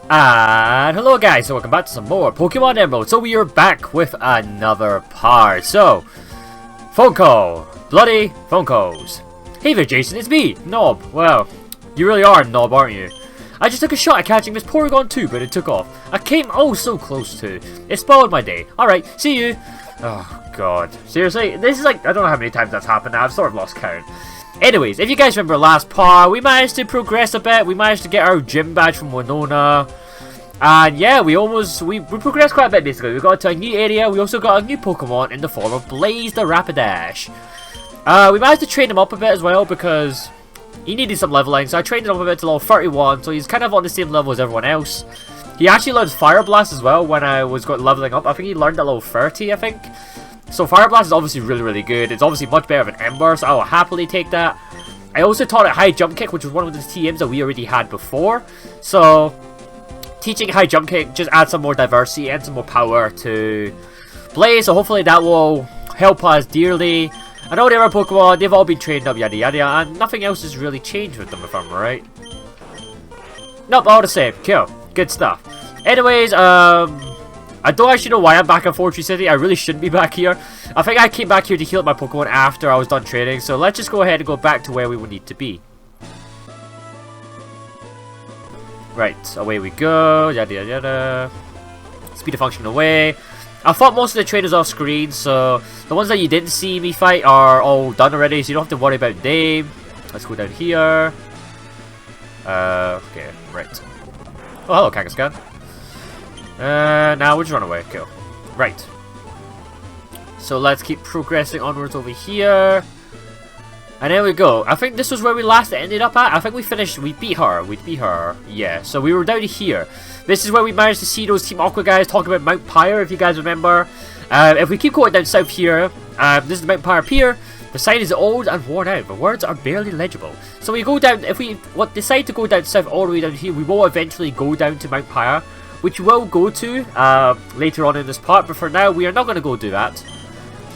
And hello guys, so welcome back to some more Pokemon Emerald. So we are back with another part. So, phone call. Bloody phone calls. Hey there Jason, it's me, Knob. Well, you really are a knob, aren't you? I just took a shot at catching this Porygon 2, but it took off. I came oh so close to. It spoiled my day. Alright, see you. Oh god. Seriously? This is like, I don't know how many times that's happened now. I've sort of lost count. Anyways, if you guys remember last part, we managed to progress a bit. We managed to get our gym badge from Winona. And yeah, we progressed quite a bit basically. We got to a new area. We also got a new Pokemon in the form of Blaze the Rapidash. We managed to train him up a bit as well because he needed some leveling. So I trained him up a bit to level 31. So he's kind of on the same level as everyone else. He actually learned Fire Blast as well when I was leveling up. I think he learned at level 30, I think. So Fire Blast is obviously really good. It's obviously much better than Ember, so I will happily take that. I also taught it High Jump Kick, which was one of the TMs that we already had before. So teaching High Jump Kick just adds some more diversity and some more power to Blaze. So hopefully that will help us dearly. I know the other Pokemon, they've all been trained up, yada yada, and nothing else has really changed with them if I'm right. Nope, all the same. Cool. Good stuff. Anyways, I don't actually know why I'm back in Fortree City. I really shouldn't be back here. I think I came back here to heal up my Pokemon after I was done training. So let's just go ahead and go back to where we would need to be. Right, away we go. Yada yada yada. Speed of function away. I fought most of the trainers off screen, so the ones that you didn't see me fight are all done already, so you don't have to worry about them. Let's go down here. Okay, right. Oh, hello, Kangaskhan. Now we'll just run away. Cool. Right. So let's keep progressing onwards over here. And there we go. I think this was where we last ended up at. I think we finished. We beat her. We beat her. Yeah. So we were down here. This is where we managed to see those Team Aqua guys talk about Mount Pyre, if you guys remember. If we keep going down south here, this is the Mount Pyre Pier. The sign is old and worn out. The words are barely legible. So we go down. If we decide to go down south all the way down here, we will eventually go down to Mount Pyre, which we'll go to later on in this part, but for now we are not going to go do that.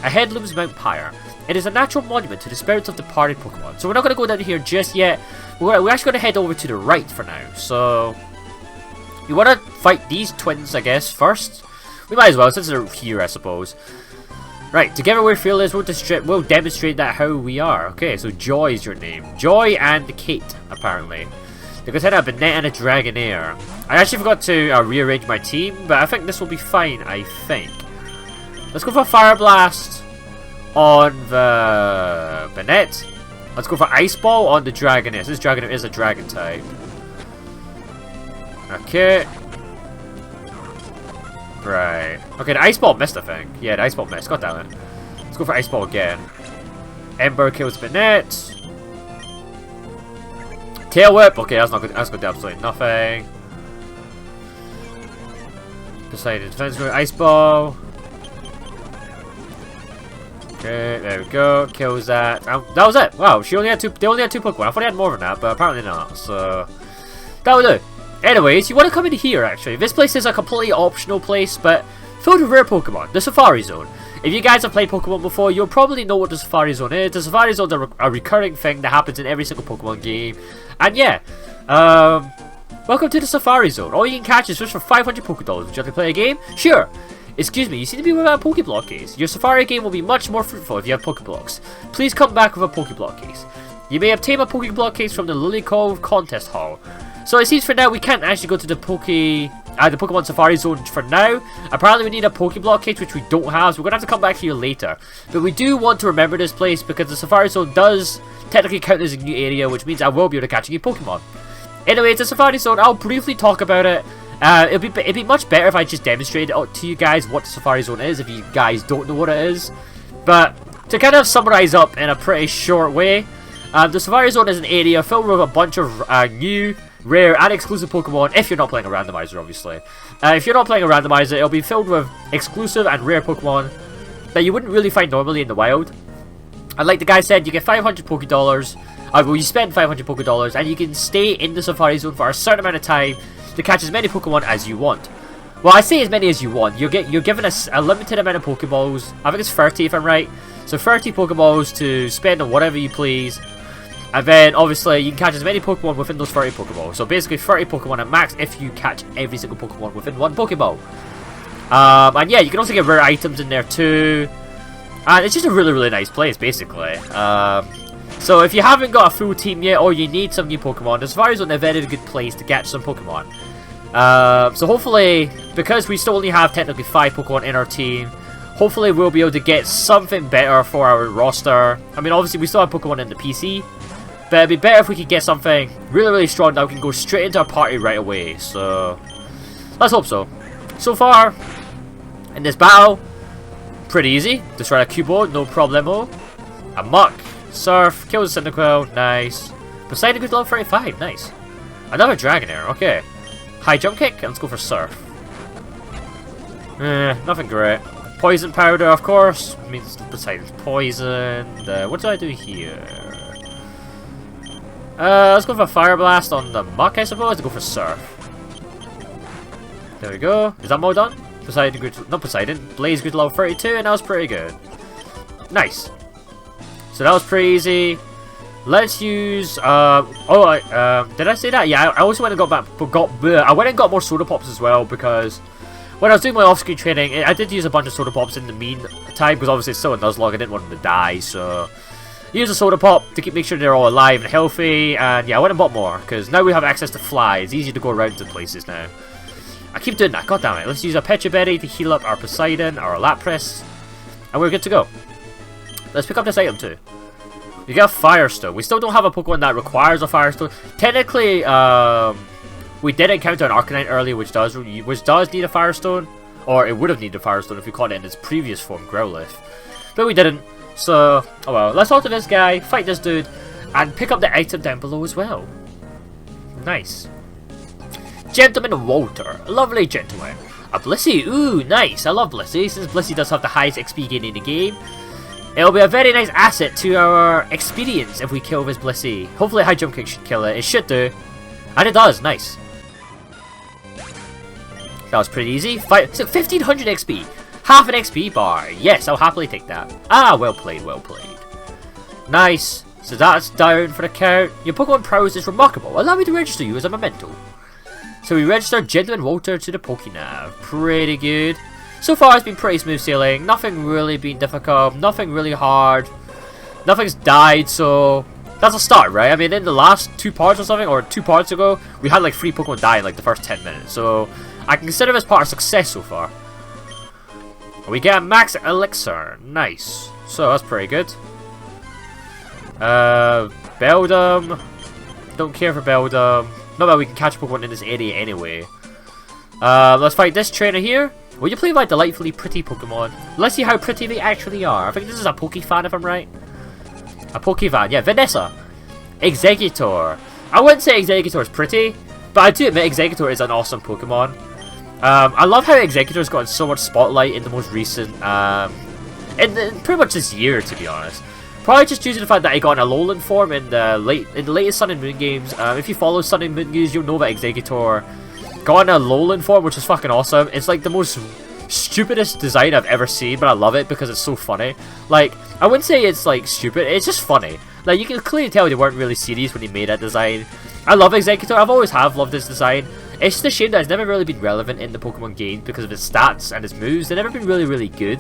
Ahead looms Mount Pyre. It is a natural monument to the spirits of departed Pokemon. So we're not going to go down here just yet. We're actually going to head over to the right for now. So we want to fight these twins, I guess, first. We might as well, since they're here, I suppose. Right, together we're fearless. We'll demonstrate that how we are. Okay, so Joy is your name. Joy and Kate, apparently. They could head a Banette and a Dragonair. I actually forgot to rearrange my team, but I think this will be fine, I think. Let's go for Fire Blast on the Banette. Let's go for Ice Ball on the Dragonair. This Dragonair is a Dragon type. Okay. Right. Okay, the Ice Ball missed, I think. Yeah, the Ice Ball missed. God damn it. Let's go for Ice Ball again. Ember kills Banette. Tail Whip. Okay, that's not good. That's going to do absolutely nothing. Decided defense with Ice Ball. Okay, there we go. Kills that. That was it. Wow, she only had two. They only had two Pokemon. I thought they had more than that, but apparently not. So that will do. Anyways, you want to come in here. Actually, this place is a completely optional place, but filled with rare Pokemon. The Safari Zone. If you guys have played Pokemon before, you'll probably know what the Safari Zone is. The Safari Zone is a recurring thing that happens in every single Pokemon game. And yeah, welcome to the Safari Zone. All you can catch is fish for 500 Pokédollars. Would you like to play a game? Sure. Excuse me, you seem to be without a Pokéblock case. Your Safari game will be much more fruitful if you have Pokéblocks. Please come back with a Pokéblock case. You may obtain a Pokéblock case from the Lilycove contest hall. So it seems for now we can't actually go to the Pokemon Safari Zone for now. Apparently we need a Pokéblock case, which we don't have, so we're going to have to come back here later. But we do want to remember this place because the Safari Zone does technically count as a new area, which means I will be able to catch a new Pokemon. Anyways, the Safari Zone, I'll briefly talk about it. It'd be much better if I just demonstrated to you guys what the Safari Zone is, if you guys don't know what it is. But to kind of summarize up in a pretty short way, the Safari Zone is an area filled with a bunch of new, rare, and exclusive Pokemon, if you're not playing a randomizer, obviously. If you're not playing a randomizer, it'll be filled with exclusive and rare Pokemon that you wouldn't really find normally in the wild. And like the guy said, you get 500 Pokédollars. Well, you spend 500 Pokédollars, and you can stay in the Safari Zone for a certain amount of time to catch as many Pokemon as you want. Well, I say as many as you want. You're given a limited amount of Pokeballs. I think it's 30 if I'm right. So 30 Pokeballs to spend on whatever you please. And then, obviously, you can catch as many Pokemon within those 30 Pokeballs. So basically, 30 Pokemon at max if you catch every single Pokemon within one Pokeball. And yeah, you can also get rare items in there too. And it's just a really, really nice place, basically. So if you haven't got a full team yet, or you need some new Pokemon, this is a very good place to catch some Pokemon. So hopefully, because we still only have technically 5 Pokemon in our team, hopefully we'll be able to get something better for our roster. I mean, obviously we still have Pokemon in the PC, but it'd be better if we could get something really, really strong that we can go straight into our party right away. So let's hope so. So far, in this battle, pretty easy. Destroy a Cubo, no problemo. A Muck. Surf, kills the Cyndaquil, nice. Poseidon goes level 35, nice. Another Dragonair, okay. High jump kick, and let's go for Surf. Nothing great. Poison powder, of course, means Poseidon's poisoned. What do I do here? Let's go for Fire Blast on the Muck, I suppose, to go for Surf. There we go. Is that more done? Poseidon, good, not Poseidon, Blaze good level 32, and that was pretty good. Nice. So that was pretty easy. Let's use. Did I say that? Yeah, I also went and got more soda pops as well, because when I was doing my off-screen training, I did use a bunch of soda pops in the meantime, because obviously it's still a Nuzlocke. I didn't want them to die, so use a soda pop to make sure they're all alive and healthy. And yeah, I went and bought more, because now we have access to fly. It's easy to go around to places now. I keep doing that. God damn it! Let's use a Pecha Berry to heal up our Poseidon, our Lapras, and we're good to go. Let's pick up this item too. We got Firestone. We still don't have a Pokemon that requires a Firestone. Technically, we did encounter an Arcanine earlier, which does need a Firestone, or it would have needed a Firestone if we caught it in its previous form, Growlithe. But we didn't. So, oh well. Let's talk to this guy, fight this dude, and pick up the item down below as well. Nice. Gentleman Walter, a lovely gentleman. A Blissey, ooh, nice. I love Blissey, since Blissey does have the highest XP gain in the game. It'll be a very nice asset to our experience if we kill this Blissey. Hopefully High Jump Kick should kill it. It should do. And it does, nice. That was pretty easy. So 1500 XP. Half an XP bar. Yes, I'll happily take that. Ah, well played, well played. Nice. So that's down for the count. Your Pokemon prowess is remarkable. Allow me to register you as a memento. So we registered Gentleman Walter to the Pokénav. Pretty good. So far it's been pretty smooth sailing. Nothing really been difficult. Nothing really hard. Nothing's died, so that's a start, right? I mean, in the last 2 parts or something, or 2 parts ago, we had like 3 Pokemon die in like the first 10 minutes. So I consider this part a success so far. We get a Max Elixir. Nice. So that's pretty good. Beldum. Don't care for Beldum. Not that we can catch Pokemon in this area anyway. Let's fight this trainer here. Will you play my delightfully pretty Pokemon? Let's see how pretty they actually are. I think this is a Pokefan if I'm right. A Pokefan, yeah, Vanessa. Exeggutor. I wouldn't say Exeggutor is pretty, but I do admit Exeggutor is an awesome Pokemon. I love how Exeggutor's gotten so much spotlight in the most recent, in pretty much this year, to be honest. Probably just due to the fact that I got an Alolan form in the latest Sun and Moon games. If you follow Sun and Moon games, you'll know that Exeggutor got an Alolan form, which is fucking awesome. It's like the most stupidest design I've ever seen, but I love it because it's so funny. Like, I wouldn't say it's like stupid, it's just funny. Like, you can clearly tell they weren't really serious when they made that design. I love Exeggutor, I've always loved this design. It's just a shame that it's never really been relevant in the Pokemon game because of its stats and its moves. They've never been really good.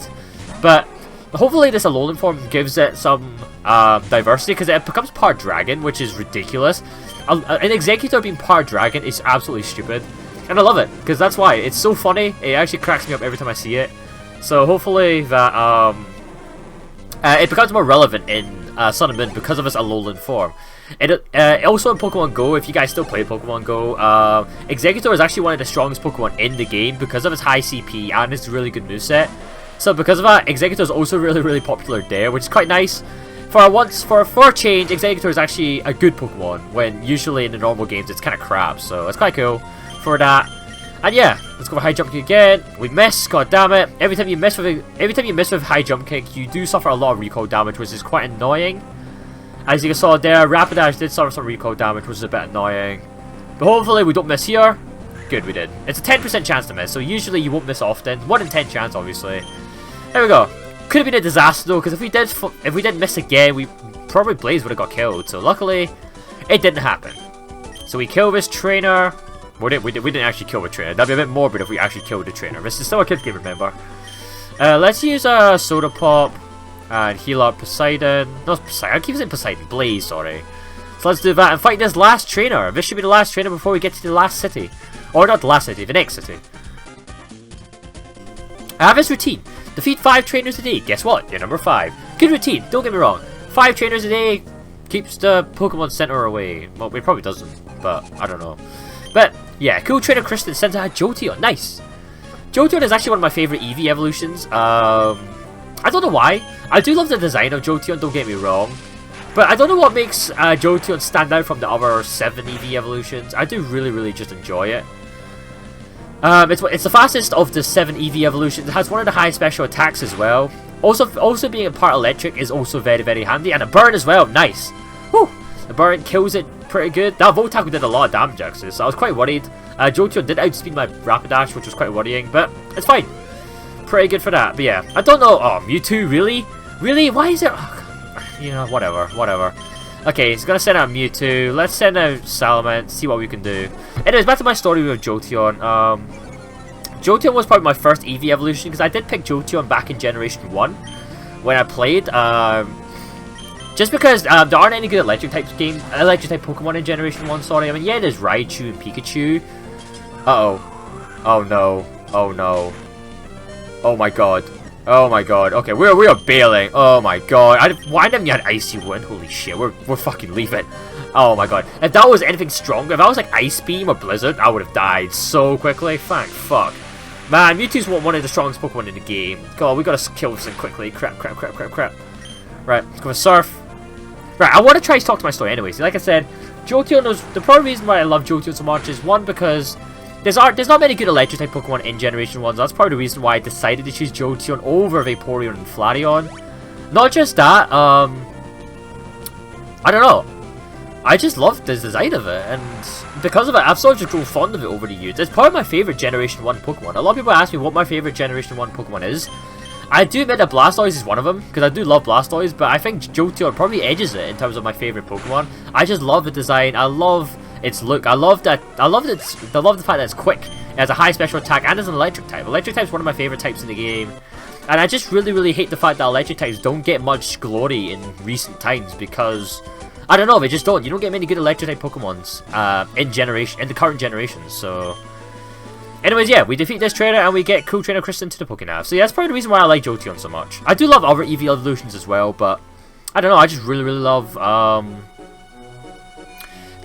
But hopefully this Alolan form gives it some diversity, because it becomes part dragon, which is ridiculous. An Exeggutor being part dragon is absolutely stupid. And I love it, because that's why. It's so funny. It actually cracks me up every time I see it. So hopefully that it becomes more relevant in Sun and Moon because of its Alolan form. Also in Pokemon Go, if you guys still play Pokemon Go, Exeggutor is actually one of the strongest Pokemon in the game because of its high CP and its really good moveset. So because of that, Exeggutor is also really popular there, which is quite nice. For a change, Exeggutor is actually a good Pokemon, when usually in the normal games it's kind of crap. So it's quite cool for that. And yeah, let's go for High Jump Kick again. We miss, god damn it. Every time you miss with High Jump Kick, you do suffer a lot of recoil damage, which is quite annoying. As you saw there, Rapidash did suffer some recoil damage, which is a bit annoying. But hopefully we don't miss here. Good, we did. It's a 10% chance to miss, so usually you won't miss often. 1 in 10 chance, obviously. There we go. Could have been a disaster though, because if we did miss again, we probably Blaze would have got killed. So luckily, it didn't happen. So we kill this trainer. We didn't actually kill the trainer. That'd be a bit morbid if we actually killed the trainer. This is still a kid's game, remember. Let's use a Soda Pop and heal up Poseidon. No, Poseidon. I keep saying Poseidon. Blaze, sorry. So let's do that and fight this last trainer. This should be the last trainer before we get to the last city. Or not the last city, the next city. I have this routine. Defeat 5 trainers a day. Guess what? You're number 5. Good routine, don't get me wrong. 5 trainers a day keeps the Pokemon Center away. Well, it probably doesn't, but I don't know. But, yeah, cool trainer Kristen sends out Jolteon. Nice. Jolteon is actually one of my favourite Eevee evolutions. I don't know why. I do love the design of Jolteon, don't get me wrong. But I don't know what makes Jolteon stand out from the other 7 Eevee evolutions. I do really just enjoy it. It's the fastest of the 7 Eevee evolutions. It has one of the highest special attacks as well. Also being a part electric is also very handy. And a burn as well, nice. Whew. The burn kills it pretty good. That Volt Tackle did a lot of damage actually, so I was quite worried. Jolteon did outspeed my Rapidash, which was quite worrying, but it's fine. Pretty good for that. But yeah, I don't know. Oh, Mewtwo, really? Really? Why is it... You know, whatever. Okay, he's gonna send out Mewtwo. Let's send out Salamence, see what we can do. Anyways, back to my story with Jolteon. Jolteon was probably my first Eevee evolution, because I did pick Jolteon back in Generation 1 when I played. Just because there aren't any good electric type Pokemon in Generation 1, sorry. I mean, yeah, there's Raichu and Pikachu. Uh-oh. Oh no. Oh no. Oh my god. Oh my god. Okay, we are bailing. Oh my god. Why didn't you had Icy Wind? Holy shit, we're fucking leaving. Oh my god. If that was anything stronger, if I was like Ice Beam or Blizzard, I would have died so quickly. Thank fuck. Man, Mewtwo's one of the strongest Pokemon in the game. God, we gotta kill this thing quickly. Crap. Right, let's go for Surf. Right, I want to try to talk to my story anyways. Like I said, Jolteon was... The probably reason why I love Jolteon so much is, one, because there's not many good electric type Pokemon in Generation 1, so that's probably the reason why I decided to choose Jolteon over Vaporeon and Flareon. Not just that, I don't know. I just love the design of it, and because of it, I've sort of just grown fond of it over the years. It's probably my favourite Generation 1 Pokemon. A lot of people ask me what my favourite Generation 1 Pokemon is. I do admit that Blastoise is one of them, because I do love Blastoise, but I think Jolteon probably edges it in terms of my favourite Pokemon. I just love the design, I love its look, I love the fact that it's quick, it has a high special attack, and it's an electric type. Electric type is one of my favourite types in the game, and I just really hate the fact that electric types don't get much glory in recent times, because, I don't know, they just don't. You don't get many good electric type Pokemons in the current generations, so... Anyways, yeah, we defeat this trainer and we get cool trainer Kristen to the Pokénav. So yeah, that's probably the reason why I like Jolteon so much. I do love other Eevee evolutions as well, but I don't know, I just really love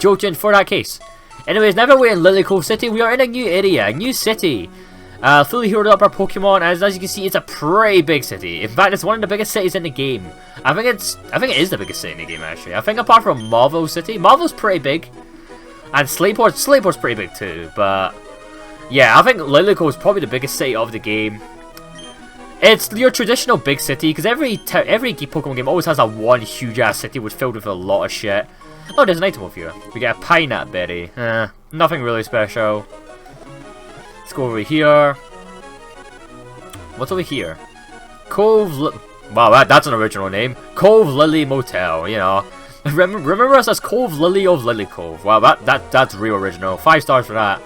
Jolteon for that case. Anyways, now that we're in Lilycove City, we are in a new area, a new city. Fully healed up our Pokemon, as you can see, it's a pretty big city. In fact, it's one of the biggest cities in the game. I think it is the biggest city in the game, actually. I think apart from Marvel City, Marvel's pretty big. And Slayport's pretty big too, but... yeah, I think Lilycove is probably the biggest city of the game. It's your traditional big city, because every Pokemon game always has a one huge-ass city filled with a lot of shit. Oh, there's an item over here. We get a Pineapple Berry. Nothing really special. Let's go over here. What's over here? Cove... wow, that's an original name. Cove Lily Motel, you know. Remember us as Cove Lily of Lilycove. Wow, that's real original. 5 stars for that.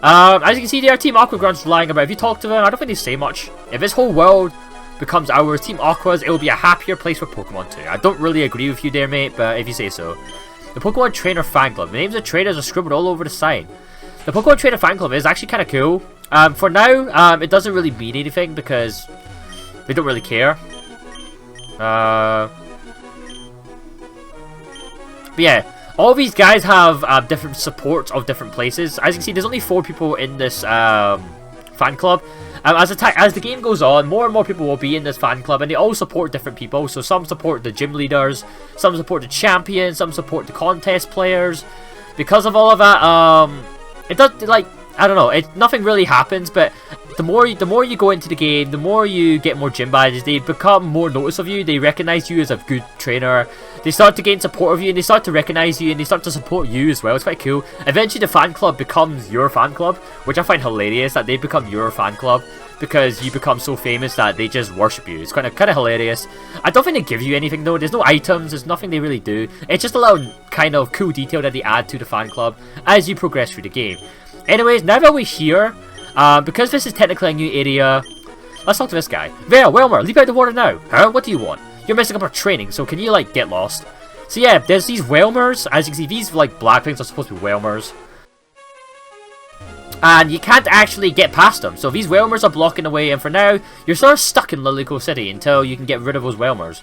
As you can see there, Team Aqua Grunt's lying about. If you talk to them, I don't think they say much. If this whole world becomes ours, Team Aqua's, it will be a happier place for Pokemon too. I don't really agree with you there, mate, but if you say so. The Pokemon Trainer Fan Club. The names of trainers are scribbled all over the sign. The Pokemon Trainer Fan Club is actually kind of cool. For now, it doesn't really mean anything because they don't really care. But yeah. All these guys have different supports of different places. As you can see, there's only 4 people in this fan club. As the game goes on, more and more people will be in this fan club, and they all support different people. So some support the gym leaders, some support the champions, some support the contest players. Because of all of that, it does, like, I don't know, nothing really happens, but the more you go into the game, the more you get more gym badges. They become more notice of you. They recognize you as a good trainer. They start to gain support of you, and they start to recognize you, and they start to support you as well. It's quite cool. Eventually, the fan club becomes your fan club, which I find hilarious that they become your fan club because you become so famous that they just worship you. It's kind of hilarious. I don't think they give you anything though. There's no items. There's nothing they really do. It's just a little kind of cool detail that they add to the fan club as you progress through the game. Anyways, now that we're here, because this is technically a new area, let's talk to this guy. There, Wilmer, leap out the water now. Huh? What do you want? You're messing up our training, so can you, like, get lost? So yeah, there's these Whelmers. As you can see, these, like, black things are supposed to be Whelmers. And you can't actually get past them. So these Whelmers are blocking the way, and for now, you're sort of stuck in Lilycove City until you can get rid of those Whelmers.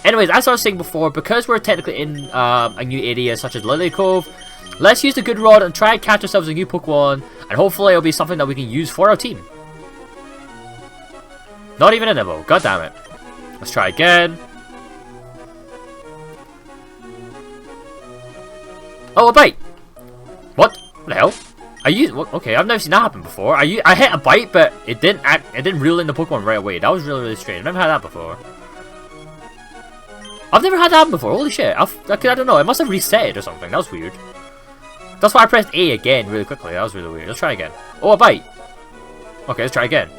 Anyways, as I was saying before, because we're technically in a new area such as Lilycove, let's use the good rod and try and catch ourselves a new Pokemon, and hopefully it'll be something that we can use for our team. Not even a nibble, god damn it. Let's try again. Oh, a bite! What? What the hell? Okay, I've never seen that happen before. I hit a bite, but it didn't reel in the Pokemon right away. That was really strange. I've never had that before. I've never had that happen before. Holy shit! I don't know. It must have reset it or something. That was weird. That's why I pressed A again really quickly. That was really weird. Let's try again. Oh, a bite. Okay, let's try again.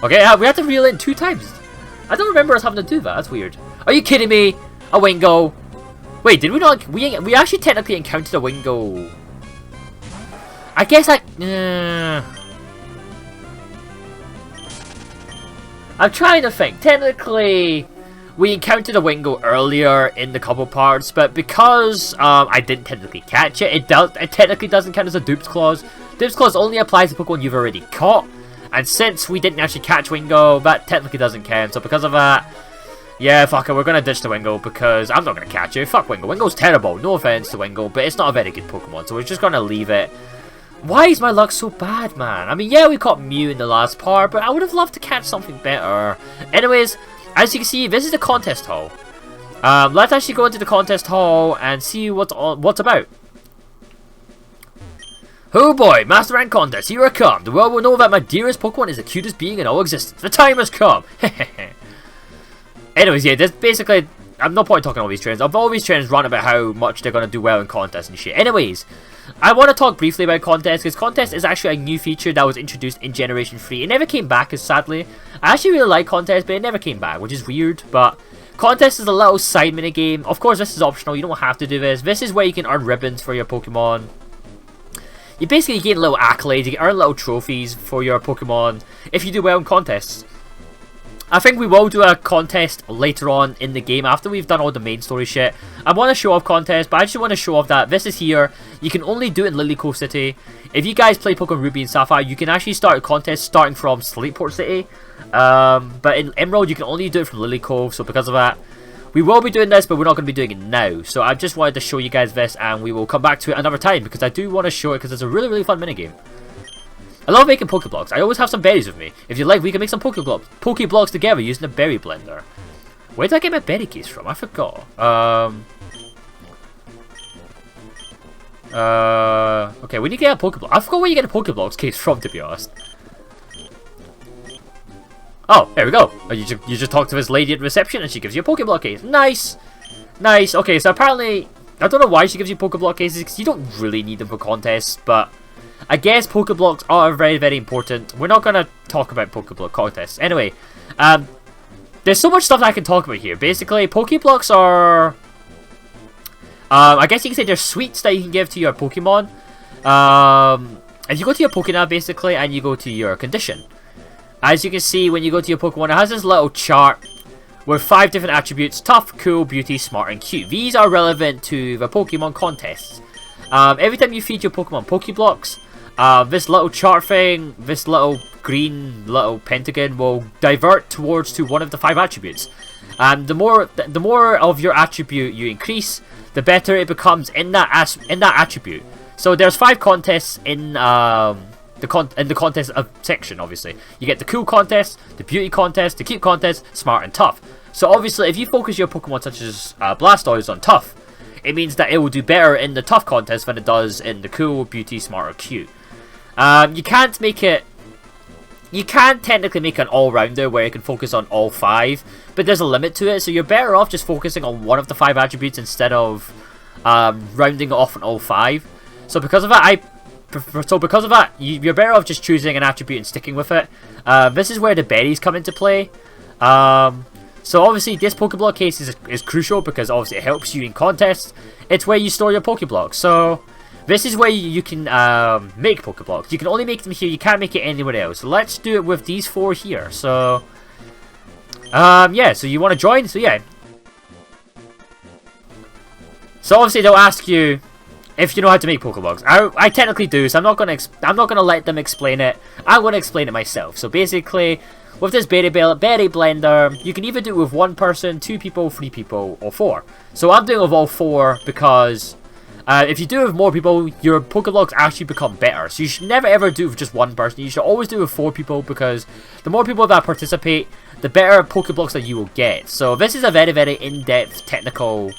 Okay, we had to reel in 2 times. I don't remember us having to do that. That's weird. Are you kidding me? A Wingo. Wait, did we not? We actually technically encountered a Wingo. I guess I'm trying to think. Technically, we encountered a Wingo earlier in the couple parts, but because I didn't technically catch it, it technically doesn't count as a Dupes Clause. Dupes Clause only applies to Pokemon you've already caught, and since we didn't actually catch Wingo, that technically doesn't count. So because of that, yeah, fuck it, we're gonna ditch the Wingo because I'm not gonna catch it. Fuck Wingo. Wingo's terrible. No offense to Wingo, but it's not a very good Pokemon, so we're just gonna leave it. Why is my luck so bad, man? I mean, yeah, we caught Mew in the last part, but I would have loved to catch something better. Anyways, as you can see, this is the contest hall. Let's actually go into the contest hall and see what's about. Oh boy, Master Rank Contest, here I come. The world will know that my dearest Pokemon is the cutest being in all existence. The time has come. Anyways, yeah, this basically, I'm not point talking all these trains. All these trains run about how much they're going to do well in contests and shit. Anyways, I want to talk briefly about Contest, because Contest is actually a new feature that was introduced in Generation 3. It never came back, sadly. I actually really like Contest, but it never came back, which is weird, but Contest is a little side minigame. Of course, this is optional, you don't have to do this. This is where you can earn ribbons for your Pokemon. You basically get little accolades, you can earn little trophies for your Pokemon if you do well in contests. I think we will do a contest later on in the game after we've done all the main story shit. I want to show off contests, but I just want to show off that this is here. You can only do it in Lilycove City. If you guys play Pokemon Ruby and Sapphire, you can actually start a contest starting from Slateport City. But in Emerald, you can only do it from Lilycove, so because of that, we will be doing this, but we're not going to be doing it now. So I just wanted to show you guys this, and we will come back to it another time, because I do want to show it, because it's a really, really fun minigame. I love making Pokeblocks. I always have some berries with me. If you like, we can make some Pokeblocks together using a berry blender. Where did I get my berry case from? I forgot. Okay, when you get a Pokeblock, I forgot where you get a Pokeblocks case from, to be honest. Oh, there we go. You just talk to this lady at reception and she gives you a Pokeblock case. Nice! Nice. Okay, so apparently, I don't know why she gives you Pokeblock cases, because you don't really need them for contests, but I guess Pokeblocks are very, very important. We're not going to talk about Pokeblock contests. Anyway, there's so much stuff that I can talk about here. Basically, Pokeblocks are, I guess you can say they're sweets that you can give to your Pokemon. If you go to your Pokénav, basically, and you go to your condition, as you can see, when you go to your Pokemon, it has this little chart with 5 different attributes: tough, cool, beauty, smart, and cute. These are relevant to the Pokemon contests. Every time you feed your Pokemon Pokeblocks, this little chart thing, this little green little pentagon will divert towards to one of the 5 attributes. And the more of your attribute you increase, the better it becomes in that attribute. So there's 5 contests in the contest section. Obviously, you get the cool contest, the beauty contest, the cute contest, smart, and tough. So obviously, if you focus your Pokemon such as Blastoise on tough, it means that it will do better in the tough contest than it does in the cool, beauty, smart, or cute. You can't make it you can technically make an all-rounder where you can focus on all 5, but there's a limit to it, so you're better off just focusing on one of the 5 attributes instead of rounding it off on all 5. So because of that, you're better off just choosing an attribute and sticking with it. This is where the berries come into play. So obviously this Pokeblock case is crucial because obviously it helps you in contests. It's where you store your Pokeblocks. So this is where you can make Pokeblocks. You can only make them here. You can't make it anywhere else. So let's do it with these 4 here. So yeah. So you want to join? So yeah. So obviously they'll ask you if you know how to make Pokeblocks. I technically do. So I'm not gonna let them explain it. I'm gonna explain it myself. So basically, with this berry blender, you can either do it with 1 person, 2 people, 3 people, or 4. So I'm doing it with all 4 because if you do it with more people, your Pokeblocks actually become better. So you should never ever do it with just 1 person. You should always do it with 4 people because the more people that participate, the better Pokeblocks that you will get. So this is a very, very in-depth technical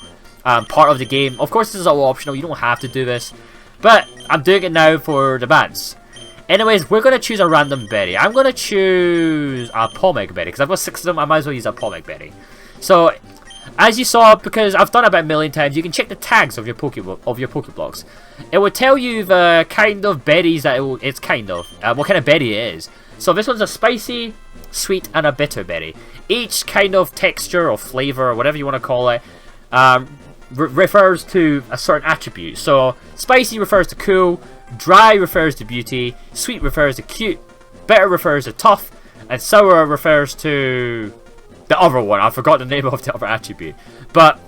part of the game. Of course, this is all optional. You don't have to do this, but I'm doing it now for the bands. Anyways, we're going to choose a random berry. I'm going to choose a Pomeg berry because I've got 6 of them. I might as well use a Pomeg berry. So, as you saw, because I've done it about a million times, you can check the tags of your Pokeblocks. It will tell you the kind of berries that what kind of berry it is. So this one's a spicy, sweet, and a bitter berry. Each kind of texture or flavor, or whatever you want to call it, refers to a certain attribute. So spicy refers to cool, dry refers to beauty, sweet refers to cute, bitter refers to tough, and sour refers to the other one. I forgot the name of the other attribute. But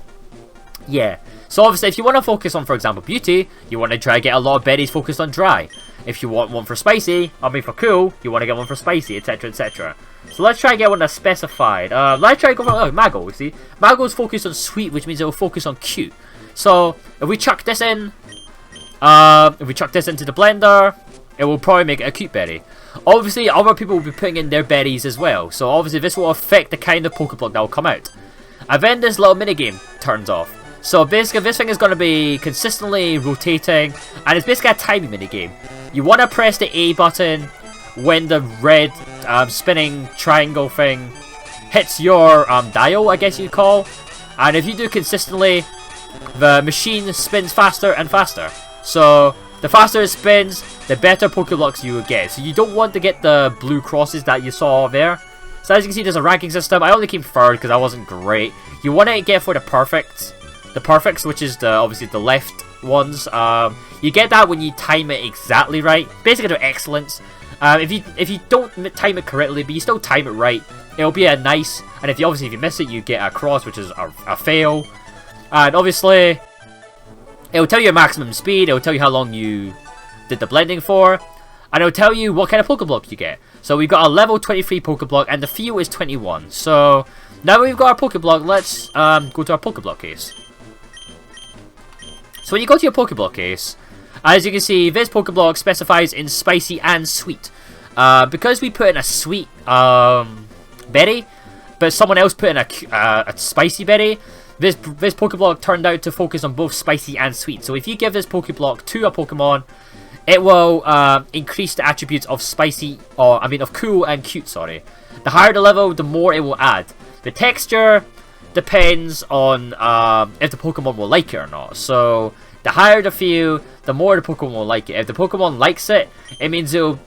yeah. So obviously if you want to focus on, for example, beauty, you want to try to get a lot of berries focused on dry. If you want one for spicy, for cool, you want to get one for spicy, etc, etc. So let's try and get one that's specified. Let's try and go for Maggle, you see? Maggle's focused on sweet, which means it will focus on cute. So if we chuck this in, into the blender, it will probably make it a cute berry. Obviously, other people will be putting in their berries as well. So obviously this will affect the kind of Pokeblock that will come out. And then this little minigame turns off. So basically this thing is going to be consistently rotating, and it's basically a timing minigame. You want to press the A button when the red spinning triangle thing hits your dial, I guess you'd call. And if you do consistently, the machine spins faster and faster. So the faster it spins, the better Pokeblocks you will get. So you don't want to get the blue crosses that you saw there. So as you can see, there's a ranking system. I only came 3rd because I wasn't great. You want to get for the perfects, which is obviously the left ones. You get that when you time it exactly right. Basically, they're excellence. If you don't time it correctly, but you still time it right, it'll be a nice. And if you miss it, you get a cross, which is a fail. And obviously, it'll tell you your maximum speed. It'll tell you how long you did the blending for, and it'll tell you what kind of Pokeblock you get. So we've got a level 23 Pokeblock, and the feel is 21. So now we've got our Pokeblock, let's go to our Pokeblock case. So when you go to your Pokeblock case, as you can see, this Pokeblock specifies in spicy and sweet. Because we put in a sweet berry, but someone else put in a spicy berry, this Pokeblock turned out to focus on both spicy and sweet. So if you give this Pokeblock to a Pokemon, it will increase the attributes of spicy, of cool and cute, sorry. The higher the level, the more it will add. The texture depends on if the Pokemon will like it or not. So the higher the feel, the more the Pokemon will like it. If the Pokemon likes it, it means it will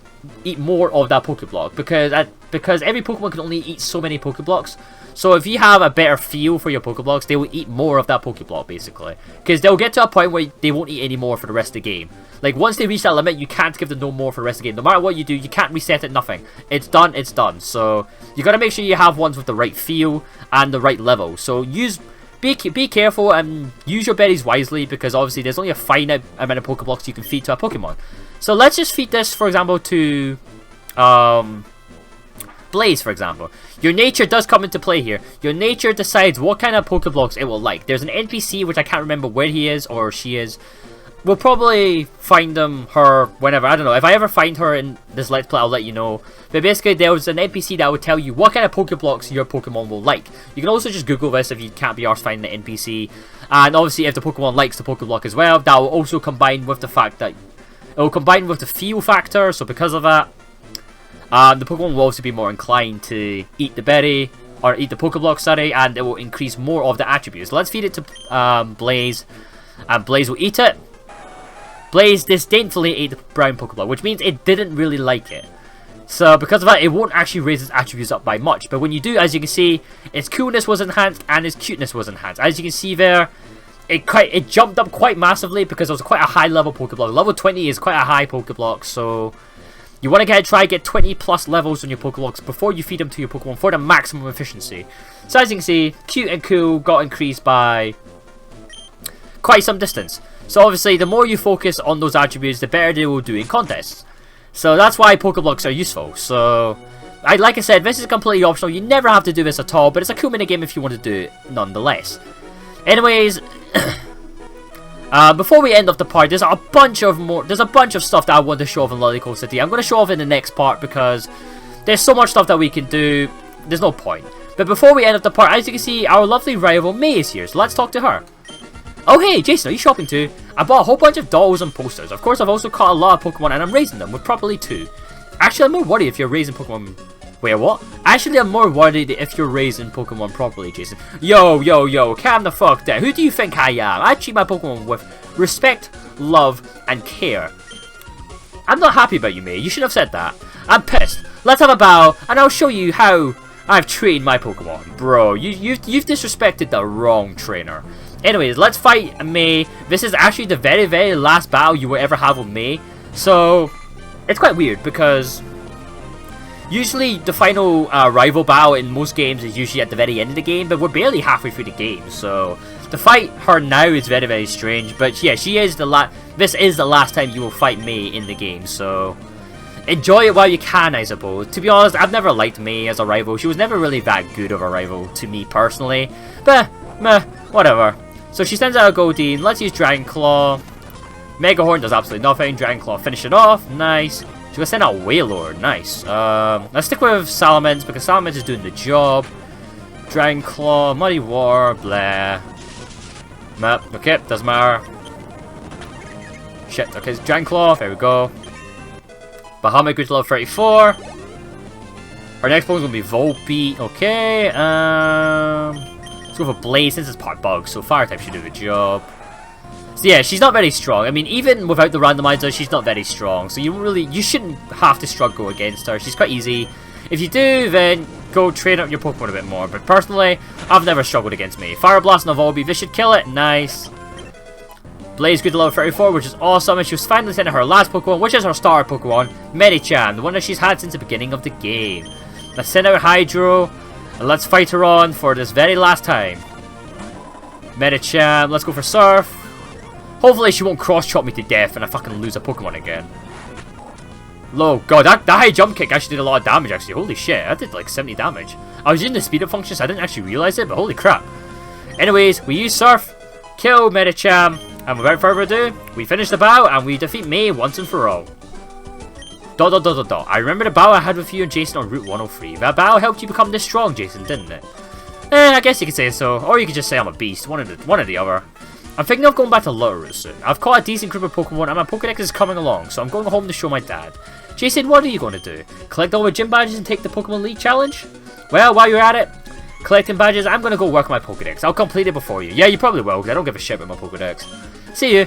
eat more of that Pokeblock, because every Pokemon can only eat so many Pokeblocks. So if you have a better feel for your Pokeblocks, they will eat more of that Pokeblock, basically. Because they'll get to a point where they won't eat any more for the rest of the game. Like, once they reach that limit, you can't give them no more for the rest of the game. No matter what you do, you can't reset it, nothing. It's done, it's done. So, you gotta make sure you have ones with the right feel and the right level. So, be careful and use your berries wisely, because obviously there's only a finite amount of Pokeblocks you can feed to a Pokemon. So, let's just feed this, for example, to Blaze, for example. Your nature does come into play here. Your nature decides what kind of Pokeblocks it will like. There's an NPC, which I can't remember where he is or she is. We'll probably find her whenever. I don't know. If I ever find her in this Let's Play, I'll let you know. But basically, there's an NPC that will tell you what kind of Pokeblocks your Pokemon will like. You can also just Google this if you can't be arsed finding the NPC. And obviously, if the Pokemon likes the Pokeblock as well, that will also combine with the fact that it will combine with the feel factor. So because of that, the Pokemon will also be more inclined to eat the berry, or eat the Pokeblock, sorry, and it will increase more of the attributes. Let's feed it to Blaze, and Blaze will eat it. Blaze disdainfully ate the brown Pokeblock, which means it didn't really like it. So because of that, it won't actually raise its attributes up by much. But when you do, as you can see, its coolness was enhanced and its cuteness was enhanced. As you can see there, it jumped up quite massively because it was quite a high level Pokeblock. Level 20 is quite a high Pokeblock, so you want to try get 20 plus levels on your Pokeblocks before you feed them to your Pokemon for the maximum efficiency. So as you can see, cute and cool got increased by quite some distance. So obviously, the more you focus on those attributes, the better they will do in contests. So that's why Pokeblocks are useful. So, like I said, this is completely optional. You never have to do this at all, but it's a cool minigame if you want to do it nonetheless. Anyways, before we end off the part, there's a bunch of stuff that I want to show off in Lilycove City. I'm going to show off in the next part because there's so much stuff that we can do. There's no point. But before we end off the part, as you can see, our lovely rival May is here. So let's talk to her. Oh hey, Jason, are you shopping too? I bought a whole bunch of dolls and posters. Of course, I've also caught a lot of Pokemon and I'm raising them with probably 2. Actually, I'm more worried if you're raising Pokemon... Wait, what? Actually, I'm more worried if you're raising Pokemon properly, Jason. Yo, calm the fuck down. Who do you think I am? I treat my Pokemon with respect, love, and care. I'm not happy about you, May. You should have said that. I'm pissed. Let's have a bow, and I'll show you how I've trained my Pokemon. Bro, you've disrespected the wrong trainer. Anyways, let's fight May. This is actually the very, very last battle you will ever have with May. So, it's quite weird because usually the final rival battle in most games is usually at the very end of the game, but we're barely halfway through the game. So, to fight her now is very, very strange. But yeah, this is the last time you will fight May in the game. So, enjoy it while you can, I suppose. To be honest, I've never liked May as a rival. She was never really that good of a rival to me personally. But, meh, whatever. So she sends out a Goldeen. Let's use Dragon Claw. Mega Horn does absolutely nothing. Dragon Claw finish it off. Nice. She's gonna send out Wailord. Nice. Let's stick with Salamence because Salamence is doing the job. Dragon Claw, Muddy War, blah. Map. Okay, doesn't matter. Shit. Okay, Dragon Claw. There we go. Bahamut goes to level 34. Our next Pokemon's gonna be Volbeat. Okay. Let's go for Blaze since it's part bug, so Fire type should do the job. So yeah, she's not very strong. I mean, even without the randomizer, she's not very strong. So you shouldn't have to struggle against her. She's quite easy. If you do, then go train up your Pokemon a bit more. But personally, I've never struggled against me. Fire Blast and a Volbeat, this should kill it. Nice. Blaze grew to level 34, which is awesome. And she was finally sending her last Pokemon, which is her starter Pokemon, Medicham, the one that she's had since the beginning of the game. Let's send out Hydro. And let's fight her on for this very last time. Medicham, let's go for Surf. Hopefully she won't cross-chop me to death and I fucking lose a Pokemon again. Low, god, that high jump kick actually did a lot of damage actually. Holy shit, that did like 70 damage. I was using the speed up function so I didn't actually realize it, but holy crap. Anyways, we use Surf, kill Medicham, and without further ado, we finish the battle and we defeat May once and for all. ... I remember the battle I had with you and Jason on Route 103. That battle helped you become this strong, Jason, didn't it? I guess you could say so. Or you could just say I'm a beast. One or the other. I'm thinking of going back to Littleroot soon. I've caught a decent group of Pokemon and my Pokedex is coming along, so I'm going home to show my dad. Jason, what are you going to do? Collect all the gym badges and take the Pokemon League challenge? Well, while you're at it, collecting badges, I'm going to go work on my Pokedex. I'll complete it before you. Yeah, you probably will, because I don't give a shit about my Pokedex. See you.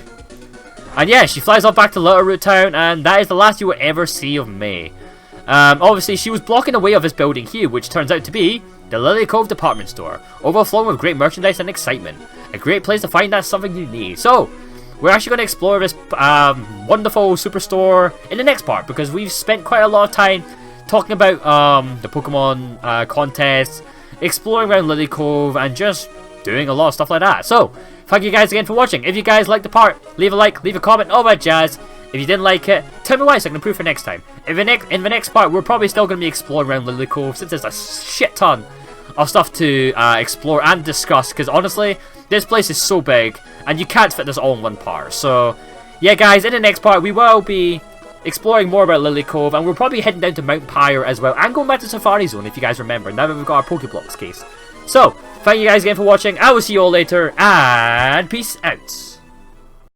And yeah, she flies off back to Littleroot Town, and that is the last you will ever see of May. Obviously, she was blocking the way of this building here, which turns out to be the Lilycove department store, overflowing with great merchandise and excitement. A great place to find that something you need. So, we're actually going to explore this wonderful superstore in the next part, because we've spent quite a lot of time talking about the Pokemon contests, exploring around Lilycove, and just doing a lot of stuff like that. So, thank you guys again for watching. If you guys liked the part, leave a like, leave a comment, all that jazz. If you didn't like it, tell me why so I can improve for next time. In the next part, we're probably still going to be exploring around Lilycove since there's a shit ton of stuff to explore and discuss. Because honestly, this place is so big and you can't fit this all in one part. So, yeah guys, in the next part, we will be exploring more about Lilycove and we're probably heading down to Mount Pyre as well. And going back to Safari Zone if you guys remember, now that we've got our Pokeblocks case. So, thank you guys again for watching. I will see you all later and peace out.